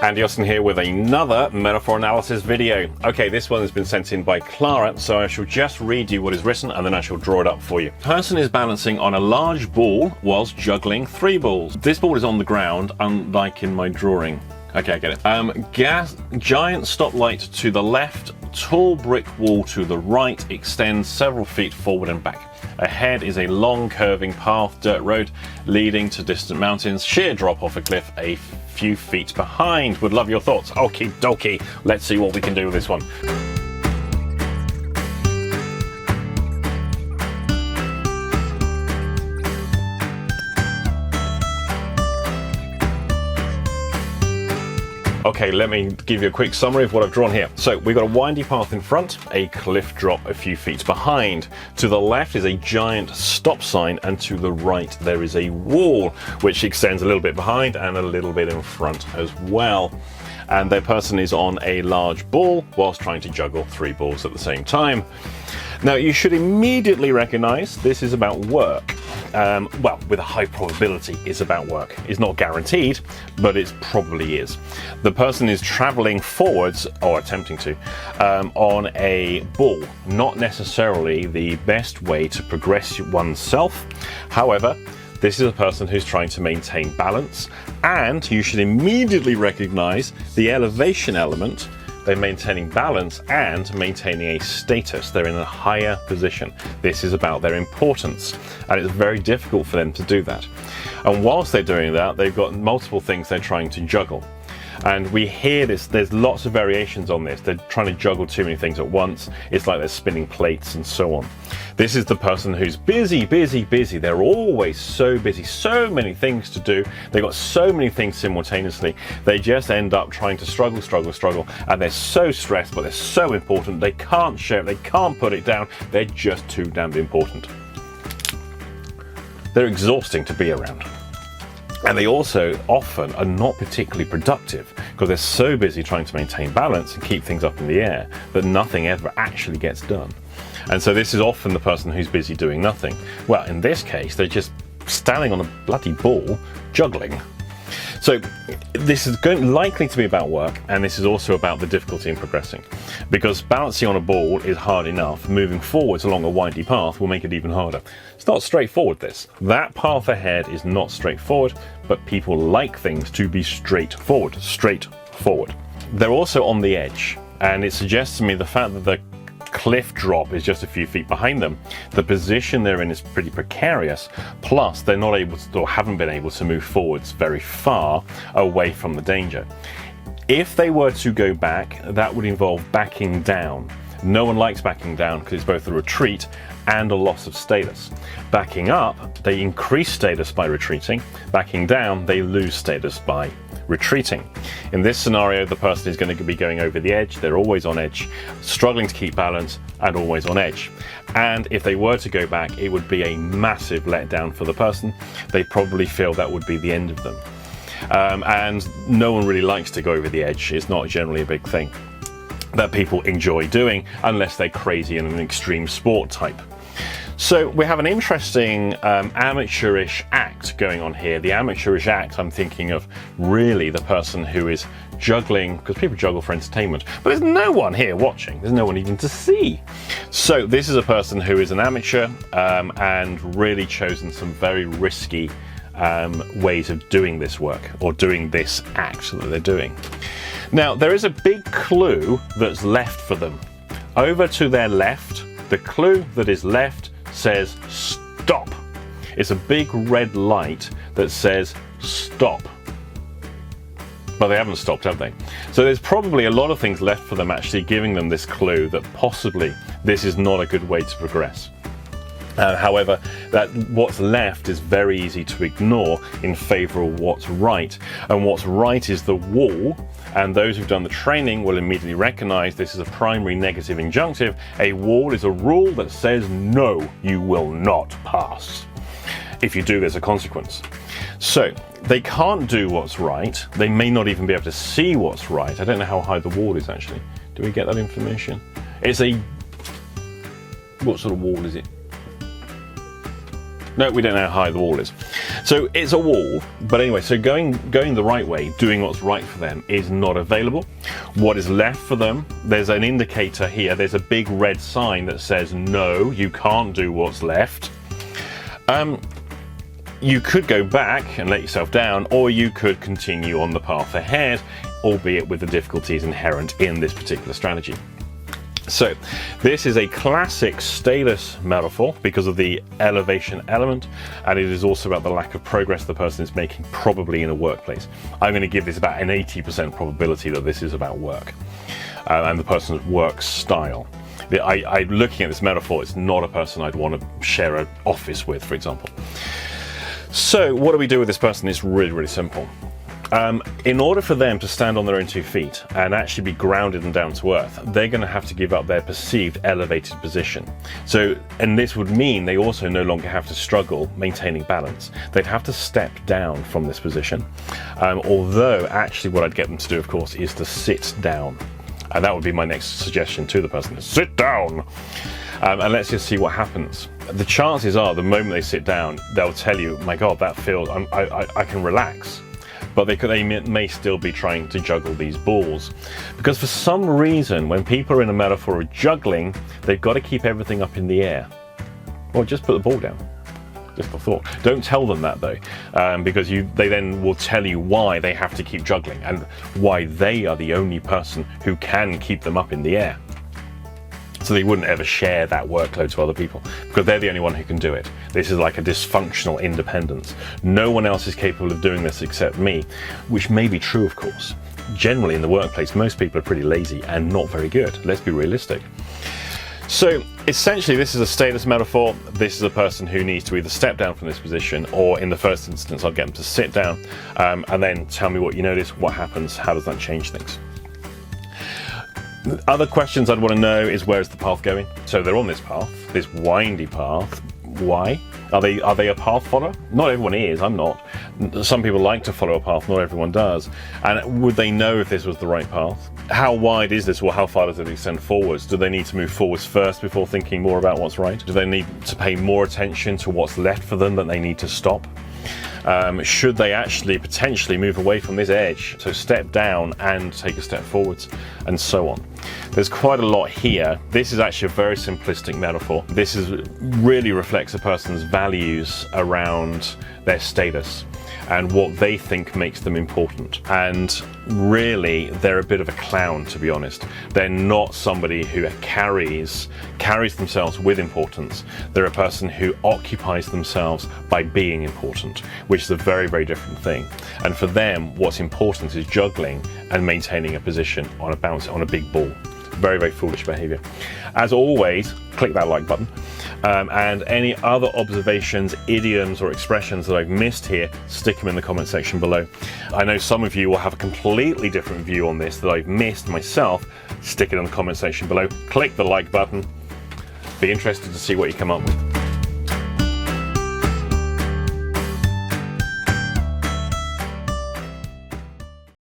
Andy Austin here with another metaphor analysis video. Okay, this one has been sent in by Clara, so I shall just read you what is written and then I shall draw it up for you. Person is balancing on a large ball whilst juggling 3 balls. This ball is on the ground, unlike in my drawing. Okay, I get it. Giant stoplight to the left, tall brick wall to the right, extends several feet forward and back. Ahead is a long curving path, dirt road, leading to distant mountains, sheer drop off a cliff a few feet behind. Would love your thoughts. Okie dokie, let's see what we can do with this one. Okay, let me give you a quick summary of what I've drawn here. So we've got a windy path in front, a cliff drop a few feet behind. To the left is a giant stop sign, and to the right there is a wall, which extends a little bit behind and a little bit in front as well. And their person is on a large ball whilst trying to juggle 3 balls at the same time. Now you should immediately recognize this is about work. Well, with a high probability it's about work. It's not guaranteed, but it probably is. The person is traveling forwards, or attempting to, on a ball. Not necessarily the best way to progress oneself. However, this is a person who's trying to maintain balance, and you should immediately recognize the elevation element. They're maintaining balance and maintaining a status. They're in a higher position. This is about their importance, and it's very difficult for them to do that. And whilst they're doing that, they've got multiple things they're trying to juggle. And we hear this, there's lots of variations on this. They're trying to juggle too many things at once. It's like they're spinning plates and so on. This is the person who's busy. They're always so busy, so many things to do. They've got so many things simultaneously. They just end up trying to struggle, and they're so stressed, but they're so important. They can't share it, they can't put it down. They're just too damn important. They're exhausting to be around. And they also often are not particularly productive because they're so busy trying to maintain balance and keep things up in the air that nothing ever actually gets done. And so this is often the person who's busy doing nothing. Well, in this case, they're just standing on a bloody ball, juggling. So this is likely to be about work, and this is also about the difficulty in progressing. Because balancing on a ball is hard enough, moving forwards along a windy path will make it even harder. It's not straightforward, this. That path ahead is not straightforward, but people like things to be straightforward. They're also on the edge, and it suggests to me the fact that the cliff drop is just a few feet behind them. The position they're in is pretty precarious, plus they're not able to, or haven't been able to, move forwards very far away from the danger. If they were to go back, that would involve backing down. No one likes backing down because it's both a retreat and a loss of status. Backing up, they increase status by retreating. Backing down, they lose status by retreating. In this scenario, the person is going to be going over the edge. They're always on edge, struggling to keep balance, and always on edge. And if they were to go back, it would be a massive letdown for the person. They probably feel that would be the end of them. And no one really likes to go over the edge. It's not generally a big thing that people enjoy doing unless they're crazy and an extreme sport type. So we have an interesting amateurish act going on here. The amateurish act, I'm thinking of really the person who is juggling, because people juggle for entertainment, but there's no one here watching. There's no one even to see. So this is a person who is an amateur and really chosen some very risky ways of doing this work, or doing this act that they're doing. Now, there is a big clue that's left for them. Over to their left, the clue that is left says stop. It's a big red light that says stop. But they haven't stopped, have they? So there's probably a lot of things left for them actually giving them this clue that possibly this is not a good way to progress. However, that what's left is very easy to ignore in favour of what's right. And what's right is the wall, and those who've done the training will immediately recognise this is a primary negative injunctive. A wall is a rule that says no, you will not pass. If you do, there's a consequence. So they can't do what's right. They may not even be able to see what's right. I don't know how high the wall is actually. Do we get that information? It's a... what sort of wall is it? No, we don't know how high the wall is. So it's a wall, but anyway, so going the right way, doing what's right for them is not available. What is left for them, there's an indicator here, there's a big red sign that says, no, you can't do what's left. You could go back and let yourself down, or you could continue on the path ahead, albeit with the difficulties inherent in this particular strategy. So this is a classic status metaphor because of the elevation element, and it is also about the lack of progress the person is making, probably in a workplace. I'm going to give this about an 80% probability that this is about work and the person's work style. Looking at this metaphor, it's not a person I'd want to share an office with, for example. So what do we do with this person? It's really, really simple. In order for them to stand on their own 2 feet and actually be grounded and down to earth, they're going to have to give up their perceived elevated position. And this would mean they also no longer have to struggle maintaining balance. They'd have to step down from this position. Although actually what I'd get them to do, of course, is to sit down. And that would be my next suggestion to the person: sit down. And let's just see what happens. The chances are the moment they sit down, they'll tell you, my God, that feels, I can relax. But they may still be trying to juggle these balls. Because for some reason, when people are in a metaphor of juggling, they've got to keep everything up in the air. Well, just put the ball down. Just a thought. Don't tell them that though, because they then will tell you why they have to keep juggling and why they are the only person who can keep them up in the air. So they wouldn't ever share that workload to other people because they're the only one who can do it. This is like a dysfunctional independence. No one else is capable of doing this except me, which may be true, of course. Generally in the workplace, most people are pretty lazy and not very good. Let's be realistic. So essentially, this is a status metaphor. This is a person who needs to either step down from this position, or in the first instance, I'll get them to sit down and then tell me what you notice, what happens, how does that change things. Other questions I'd want to know is, where's the path going? So they're on this path, this windy path. Why? Are they a path follower? Not everyone is, I'm not. Some people like to follow a path, not everyone does. And would they know if this was the right path? How wide is this, or how far does it extend forwards? Do they need to move forwards first before thinking more about what's right? Do they need to pay more attention to what's left for them that they need to stop? Should they actually potentially move away from this edge, so step down and take a step forwards, and so on? There's quite a lot here. This is actually a very simplistic metaphor. This really reflects a person's values around their status and what they think makes them important. And really, they're a bit of a clown, to be honest. They're not somebody who carries themselves with importance. They're a person who occupies themselves by being important, which is a very, very different thing. And for them, what's important is juggling and maintaining a position on a big ball. Very, very foolish behavior. As always, click that like button. And any other observations, idioms, or expressions that I've missed here, stick them in the comment section below. I know some of you will have a completely different view on this that I've missed myself. Stick it in the comment section below. Click the like button. Be interested to see what you come up with.